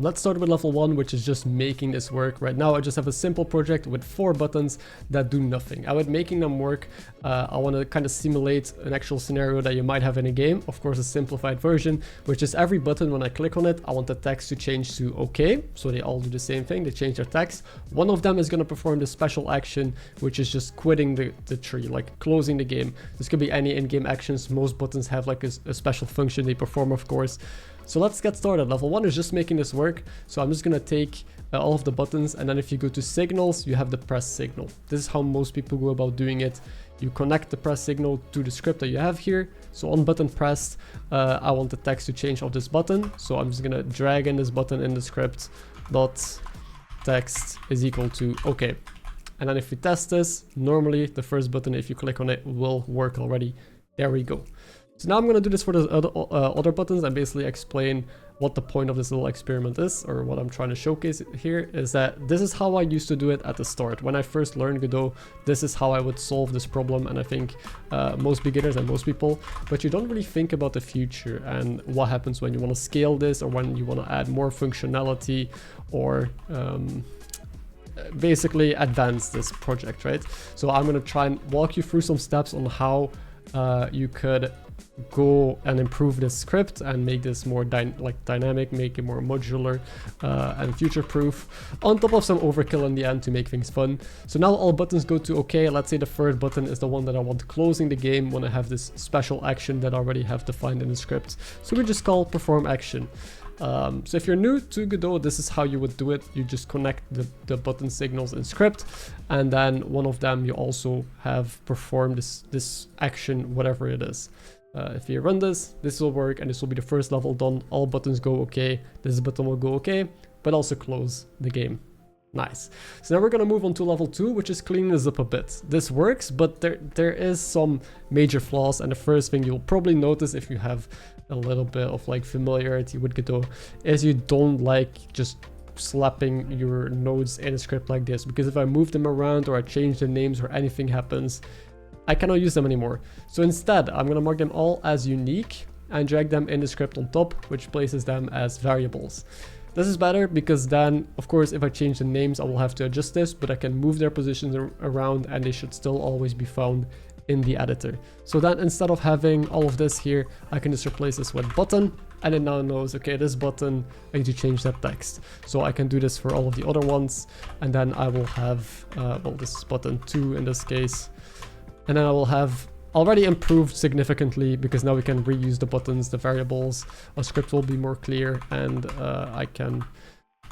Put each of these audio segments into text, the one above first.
Let's start with level 1, which is just making this work. Right now I just have a simple project with 4 buttons that do nothing. I would making them work. I want to kind of simulate an actual scenario that you might have in a game. Of course, a simplified version, which is every button when I click on it, I want the text to change to OK. So they all do the same thing, they change their text. One of them is going to perform the special action, which is just quitting the tree, like closing the game. This could be any in-game actions. Most buttons have like a special function they perform, of course. So let's get started. Level 1 is just making this work. So I'm just going to take all of the buttons, and then if you go to signals, you have the press signal. This is how most people go about doing it. You connect the press signal to the script that you have here. So on button pressed, I want the text to change of this button. So I'm just going to drag in this button in the script, dot text is equal to OK. And then if we test this, normally the first button, if you click on it, will work already. There we go. So now I'm going to do this for the other buttons and basically explain what the point of this little experiment is, or what I'm trying to showcase here is that this is how I used to do it at the start. When I first learned Godot, this is how I would solve this problem, and I think most beginners and most people, but you don't really think about the future and what happens when you want to scale this, or when you want to add more functionality, or basically advance this project, right? So I'm going to try and walk you through some steps on how you could go and improve this script and make this more dynamic, make it more modular and future-proof, on top of some overkill in the end to make things fun. So now all buttons go to OK. Let's say the third button is the one that I want closing the game when I have this special action that I already have defined in the script. So we just call perform action. So if you're new to Godot, this is how you would do it. You just connect the button signals in script, and then one of them you also have perform this action, whatever it is. If you run this will work, and this will be the first level done. All buttons go OK. This button will go OK, but also close the game. Nice. So now we're going to move on to level 2, which is cleaning this up a bit. This works, but there is some major flaws, and the first thing you'll probably notice if you have a little bit of like familiarity with Godot is you don't like just slapping your nodes in a script like this, because if I move them around or I change the names or anything happens, I cannot use them anymore. So instead, I'm going to mark them all as unique and drag them in the script on top, which places them as variables. This is better because then, of course, if I change the names, I will have to adjust this, but I can move their positions around and they should still always be found in the editor. So then instead of having all of this here, I can just replace this with button, and it now knows, okay, this button, I need to change that text. So I can do this for all of the other ones, and then I will have, well, this is button 2 in this case, and then I will have already improved significantly, because now we can reuse the buttons, the variables. Our script will be more clear, and I can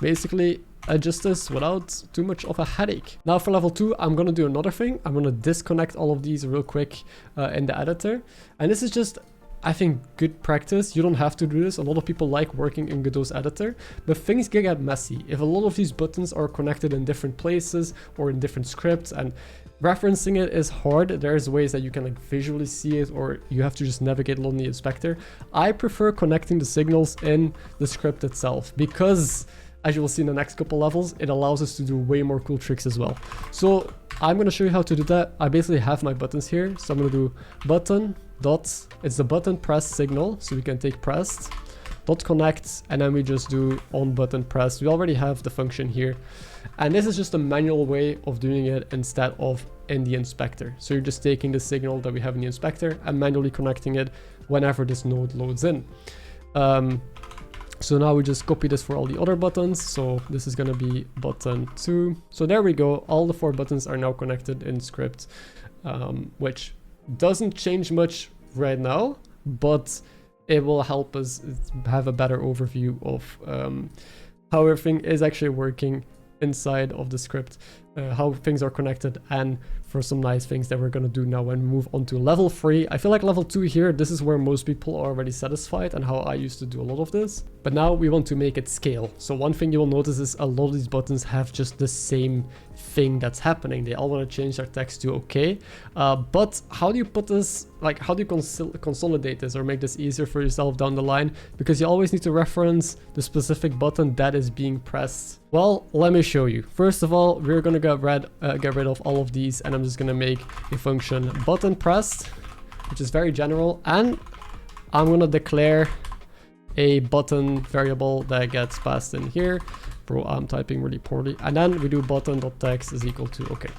basically adjust this without too much of a headache. Now for level 2, I'm going to do another thing. I'm going to disconnect all of these real quick in the editor. And this is just, I think, good practice. You don't have to do this. A lot of people like working in Godot's editor, but things can get messy. If a lot of these buttons are connected in different places or in different scripts, and referencing it is hard. There's ways that you can like visually see it, or you have to just navigate along the inspector. I prefer connecting the signals in the script itself, because as you will see in the next couple levels, it allows us to do way more cool tricks as well. So I'm going to show you how to do that. I basically have my buttons here. So I'm going to do button dot, it's the button press signal. So we can take pressed dot connect, and then we just do on button press. We already have the function here. And this is just a manual way of doing it instead of in the inspector. So you're just taking the signal that we have in the inspector and manually connecting it whenever this node loads in. So now we just copy this for all the other buttons. So this is going to be button 2. So there we go. All the 4 buttons are now connected in script, which doesn't change much right now, but it will help us have a better overview of how everything is actually working inside of the script, how things are connected, and for some nice things that we're going to do now when we move on to level 3. I feel like level 2 here, this is where most people are already satisfied and how I used to do a lot of this. But now we want to make it scale. So one thing you will notice is a lot of these buttons have just the same thing that's happening. They all want to change their text to OK. But how do you put this, like how do you consolidate this or make this easier for yourself down the line? Because you always need to reference the specific button that is being pressed. Well, let me show you. First of all, we're going to get rid of all of these, and I'm just going to make a function button pressed, which is very general, and I'm going to declare a button variable that gets passed in here. Bro, I'm typing really poorly. And then we do button.text is equal to okay.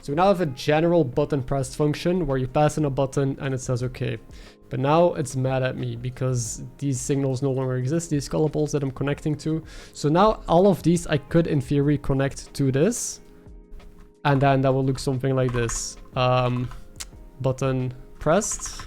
So we now have a general button pressed function where you pass in a button and it says okay. But now it's mad at me because these signals no longer exist, these callables that I'm connecting to. So now all of these I could in theory connect to this. And then that will look something like this. Button pressed.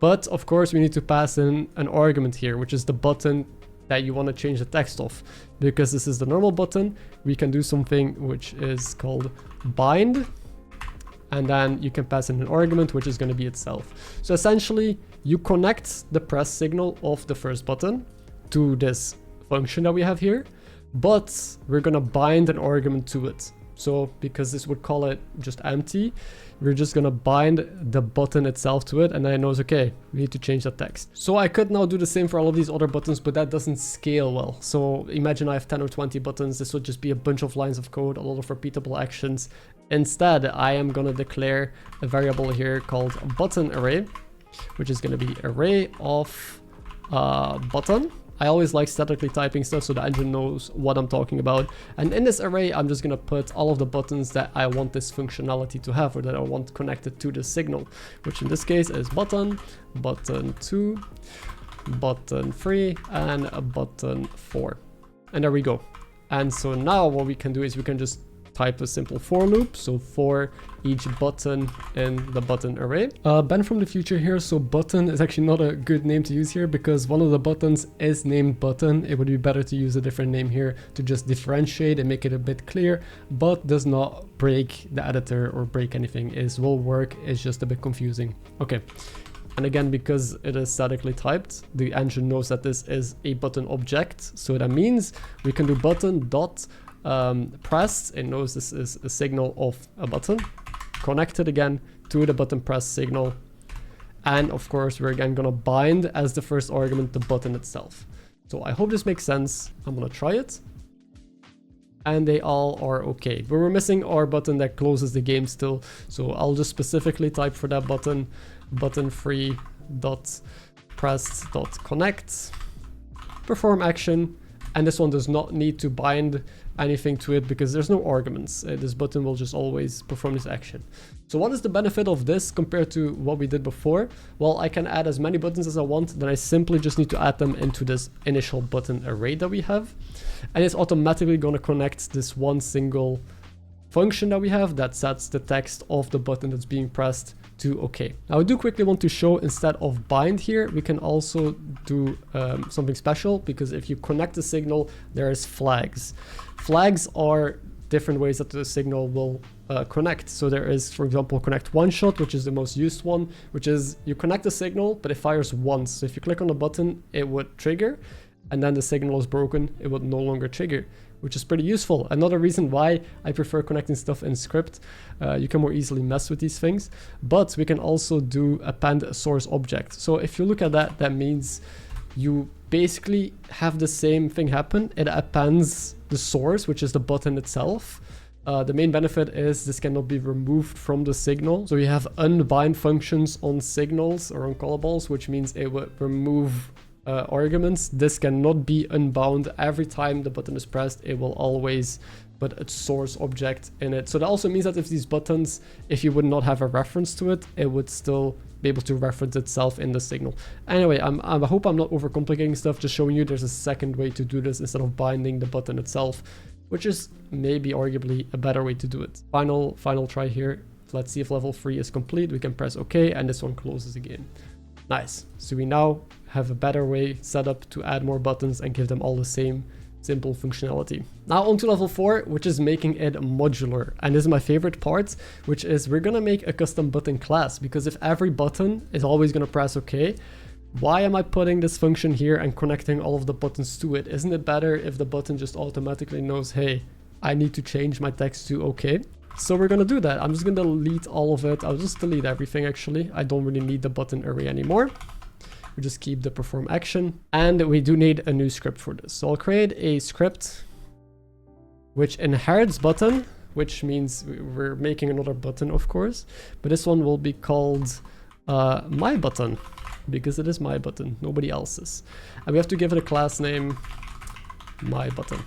But of course we need to pass in an argument here, which is the button that you want to change the text of. Because this is the normal button, we can do something which is called bind. And then you can pass in an argument, which is going to be itself. So essentially, you connect the press signal of the first button to this function that we have here, but we're going to bind an argument to it. So because this would call it just empty, we're just going to bind the button itself to it, and then it knows, okay, we need to change the text. So I could now do the same for all of these other buttons, but that doesn't scale well. So imagine I have 10 or 20 buttons. This would just be a bunch of lines of code, a lot of repeatable actions. Instead, I am going to declare a variable here called button array, which is going to be array of button. I always like statically typing stuff so the engine knows what I'm talking about. And in this array, I'm just going to put all of the buttons that I want this functionality to have, or that I want connected to the signal, which in this case is button, button 2, button 3, and a button 4. And there we go. And so now what we can do is we can just type a simple for loop, so for each button in the button array. Ben from the future here, so button is actually not a good name to use here because one of the buttons is named button. It would be better to use a different name here to just differentiate and make it a bit clear, but does not break the editor or break anything. It will work, it's just a bit confusing. Okay. And again, because it is statically typed, the engine knows that this is a button object. So that means we can do button dot pressed. It knows this is a signal of a button, connected again to the button press signal, and of course we're again gonna bind as the first argument the button itself. So I hope this makes sense. I'm gonna try it, and they all are okay, but we're missing our button that closes the game still. So I'll just specifically type for that button button3 dot pressed dot connect perform action, and this one does not need to bind anything to it because there's no arguments. This button will just always perform this action. So what is the benefit of this compared to what we did before? Well, I can add as many buttons as I want, then I simply just need to add them into this initial button array that we have, and it's automatically going to connect this one single function that we have that sets the text of the button that's being pressed to OK. Now I do quickly want to show, instead of bind here, we can also do something special, because if you connect the signal, there's flags. Flags are different ways that the signal will connect. So there is, for example, connect one shot, which is the most used one, which is you connect the signal, but it fires once. So if you click on the button, it would trigger, and then the signal is broken, it would no longer trigger, which is pretty useful. Another reason why I prefer connecting stuff in script. You can more easily mess with these things, but we can also do append a source object. So if you look at that, that means you basically have the same thing happen. It appends the source, which is the button itself. The main benefit is this cannot be removed from the signal. So you have unbind functions on signals or on callables, which means it would remove arguments. This cannot be unbound. Every time the button is pressed, it will always put a source object in it. So that also means that if these buttons, if you would not have a reference to it, it would still be able to reference itself in the signal. Anyway, I hope I'm not overcomplicating stuff, just showing you there's a second way to do this instead of binding the button itself, which is maybe arguably a better way to do it. Final try here. Let's see if level 3 is complete. We can press OK, and this one closes again. Nice. So we now have a better way set up to add more buttons and give them all the same simple functionality. Now on to level 4, which is making it modular. And this is my favorite part, which is we're gonna make a custom button class, because if every button is always gonna press OK, why am I putting this function here and connecting all of the buttons to it? Isn't it better if the button just automatically knows, hey, I need to change my text to OK? So we're gonna do that. I'm just gonna delete all of it. I'll just delete everything actually. I don't really need the button array anymore. We just keep the perform action, and we do need a new script for this. So I'll create a script which inherits button, which means we're making another button, of course, but this one will be called my button. because it is my button, nobody else's. And we have to give it a class name, my button.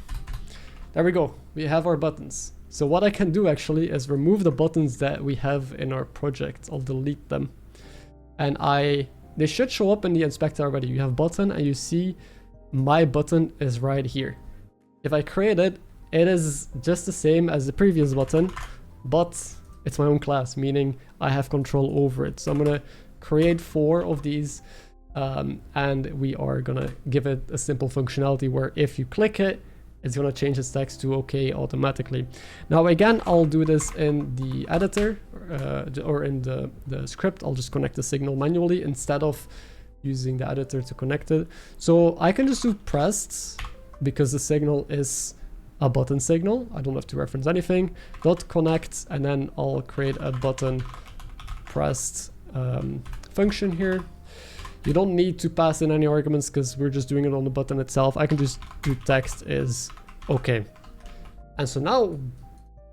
There we go, we have our buttons. So what I can do actually is remove the buttons that we have in our project. I'll delete them. And they should show up in the inspector already. You have button and you see my button is right here. If I create it, it is just the same as the previous button, but it's my own class, meaning I have control over it. So I'm gonna create 4 of these and we are gonna give it a simple functionality where if you click it, it's going to change its text to OK automatically. Now again, I'll do this in the editor or in the script. I'll just connect the signal manually instead of using the editor to connect it. So I can just do pressed because the signal is a button signal. I don't have to reference anything. Dot connect, and then I'll create a button pressed function here. You don't need to pass in any arguments because we're just doing it on the button itself. I can just do text is OK. And so now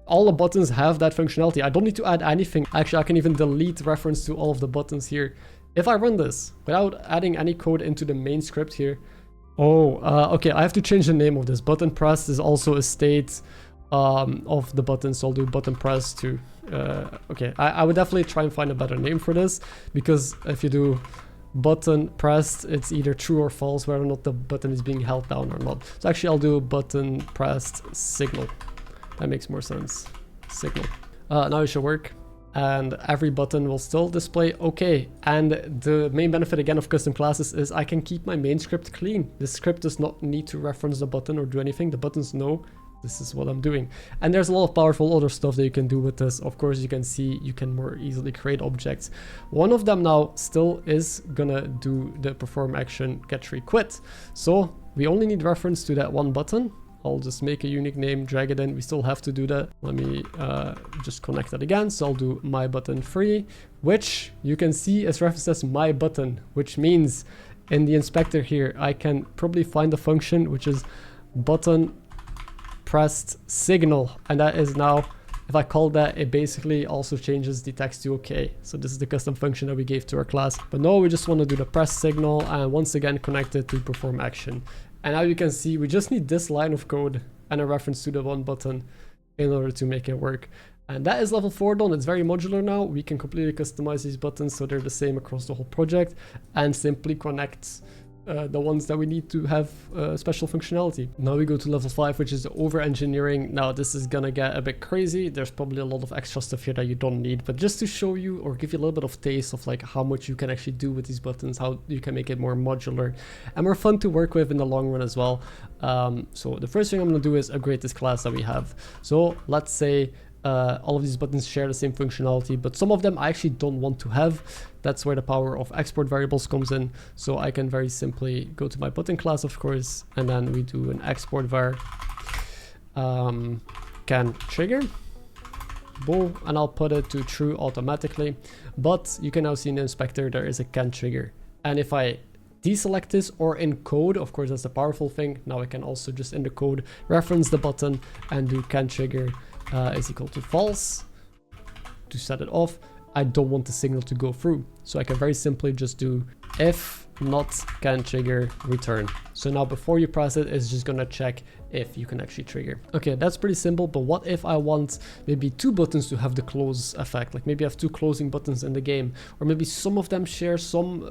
all the buttons have that functionality. I don't need to add anything. Actually, I can even delete reference to all of the buttons here. If I run this without adding any code into the main script here. Okay, I have to change the name of this. Button pressed is also a state of the button. So I'll do button press to, okay, I would definitely try and find a better name for this, because if you do button pressed, it's either true or false whether or not the button is being held down or not. So actually I'll do button pressed signal. That makes more sense. Signal. Now it should work. And every button will still display OK. And the main benefit again of custom classes is I can keep my main script clean. The script does not need to reference the button or do anything. The buttons know this is what I'm doing. And there's a lot of powerful other stuff that you can do with this. Of course, you can see you can more easily create objects. One of them now still is gonna do the perform action get tree quit. So we only need reference to that one button. I'll just make a unique name, drag it in. We still have to do that. Let me just connect that again. So I'll do my button free, which you can see is referenced as my button, which means in the inspector here, I can probably find the function, which is button pressed signal. And that is now, if I call that, it basically also changes the text to OK. So this is the custom function that we gave to our class. But no, we just want to do the press signal and once again connect it to perform action. And now you can see we just need this line of code and a reference to the one button in order to make it work. And that is level 4 done. It's very modular now. We can completely customize these buttons so they're the same across the whole project and simply connect the ones that we need to have special functionality. Now we go to level 5, which is the over-engineering. Now this is gonna get a bit crazy. There's probably a lot of extra stuff here that you don't need, but just to show you or give you a little bit of taste of like how much you can actually do with these buttons, how you can make it more modular and more fun to work with in the long run as well. So the first thing I'm gonna do is upgrade this class that we have. So let's say all of these buttons share the same functionality, but some of them I actually don't want to have. That's where the power of export variables comes in. So I can very simply go to my button class, of course, and then we do an export var can trigger, boom, and I'll put it to true automatically. But you can now see in the inspector there is a can trigger, and if I deselect this or in code, of course that's the powerful thing. Now I can also just in the code reference the button and do can trigger is equal to false to set it off. I don't want the signal to go through, so I can very simply just do if not can trigger return. So now before you press it, it's just gonna check if you can actually trigger. Okay, that's pretty simple, but what if I want maybe 2 buttons to have the close effect? Like maybe I have 2 closing buttons in the game, or maybe some of them share some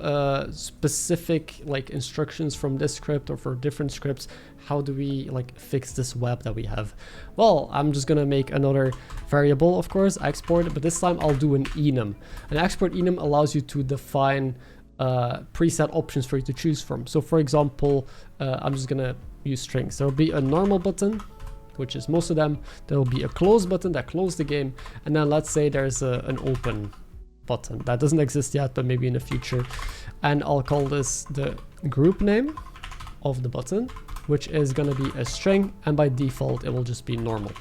specific like instructions from this script or for different scripts. How do we like fix this web that we have? Well, I'm just gonna make another variable, of course, export, but this time I'll do an enum. An export enum allows you to define preset options for you to choose from. So for example, I'm just gonna use strings. There'll be a normal button, which is most of them. There'll be a close button that closes the game, and then let's say there's an open button that doesn't exist yet, but maybe in the future. And I'll call this the group name of the button, which is gonna be a string, and by default it will just be normal.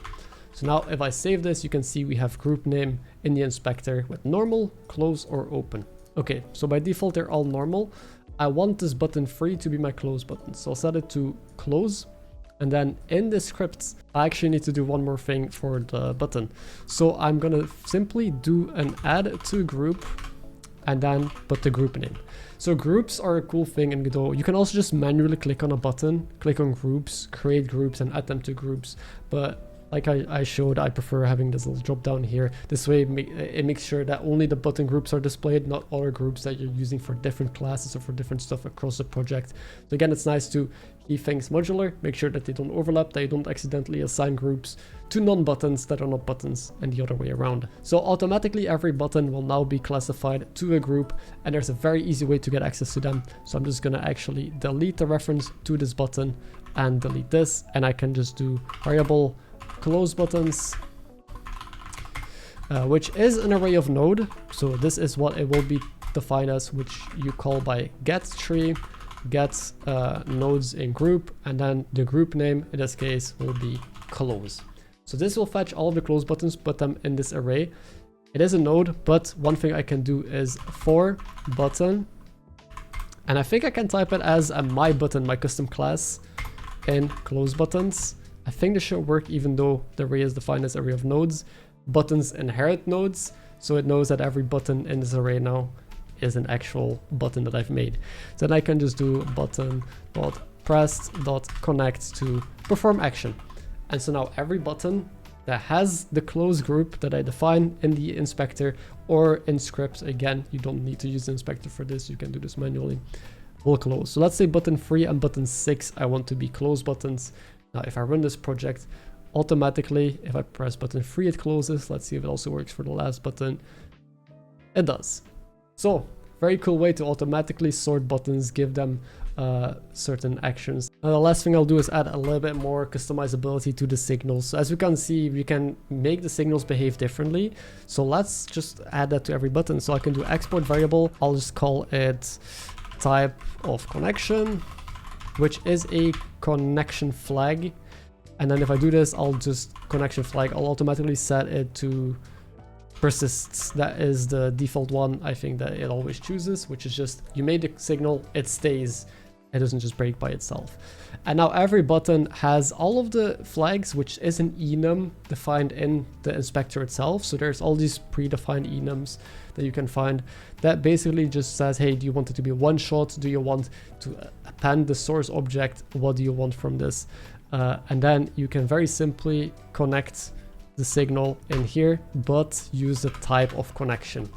So now if I save this, you can see we have group name in the inspector with normal, close, or open. Okay, so by default they're all normal. I want this button free to be my close button, so I'll set it to close. And then in the script, I actually need to do one more thing for the button. So I'm gonna simply do an add to group and then put the group name. So groups are a cool thing in Godot. You can also just manually click on a button, click on groups, create groups, and add them to groups. But like I showed, I prefer having this little drop down here. This way it makes sure that only the button groups are displayed, not other groups that you're using for different classes or for different stuff across the project. So again, it's nice to keep things modular, make sure that they don't overlap, that you don't accidentally assign groups to non-buttons that are not buttons and the other way around. So automatically every button will now be classified to a group, and there's a very easy way to get access to them. So I'm just gonna actually delete the reference to this button and delete this, and I can just do variable close buttons, which is an array of node. So this is what it will be defined as, which you call by get tree, get nodes in group, and then the group name in this case will be close. So this will fetch all of the close buttons, put them in this array. It is a node, but one thing I can do is for button, and I think I can type it as a my button, my custom class in close buttons. I think this should work even though the array is defined as array of nodes. Buttons inherit nodes, so it knows that every button in this array now is an actual button that I've made. So then I can just do button.pressed.connect to perform action. And so now every button that has the close group that I define in the inspector or in script, again, you don't need to use the inspector for this, you can do this manually, will close. So let's say button 3 and button 6 I want to be close buttons. Now, if I run this project, automatically, if I press button 3, it closes. Let's see if it also works for the last button. It does. So, very cool way to automatically sort buttons, give them certain actions. Now, the last thing I'll do is add a little bit more customizability to the signals. So as you can see, we can make the signals behave differently. So let's just add that to every button. So I can do export variable. I'll just call it type of connection, which is a connection flag. And then if I do this, I'll just connection flag, I'll automatically set it to persists. That is the default one I think that it always chooses, which is just you made the signal, it stays, it doesn't just break by itself. And now every button has all of the flags, which is an enum defined in the inspector itself. So there's all these predefined enums that you can find that basically just says, hey, do you want it to be one shot? Do you want to append the source object? What do you want from this? And then you can very simply connect the signal in here, but use the type of connection.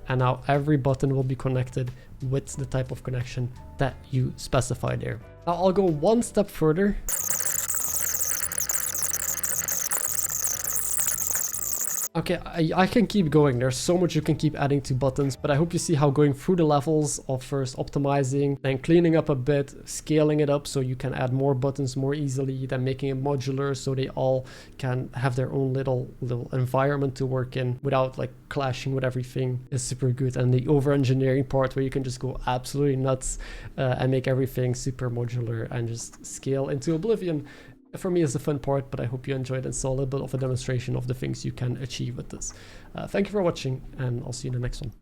And now every button will be connected with the type of connection that you specify there. Now I'll go one step further. Okay, I can keep going. There's so much you can keep adding to buttons, but I hope you see how going through the levels of first optimizing, then cleaning up a bit, scaling it up so you can add more buttons more easily, then making it modular so they all can have their own little environment to work in without like clashing with everything is super good. And the over-engineering part where you can just go absolutely nuts and make everything super modular and just scale into oblivion. For me, it's the fun part, but I hope you enjoyed and saw a little bit of a demonstration of the things you can achieve with this. Thank you for watching, and I'll see you in the next one.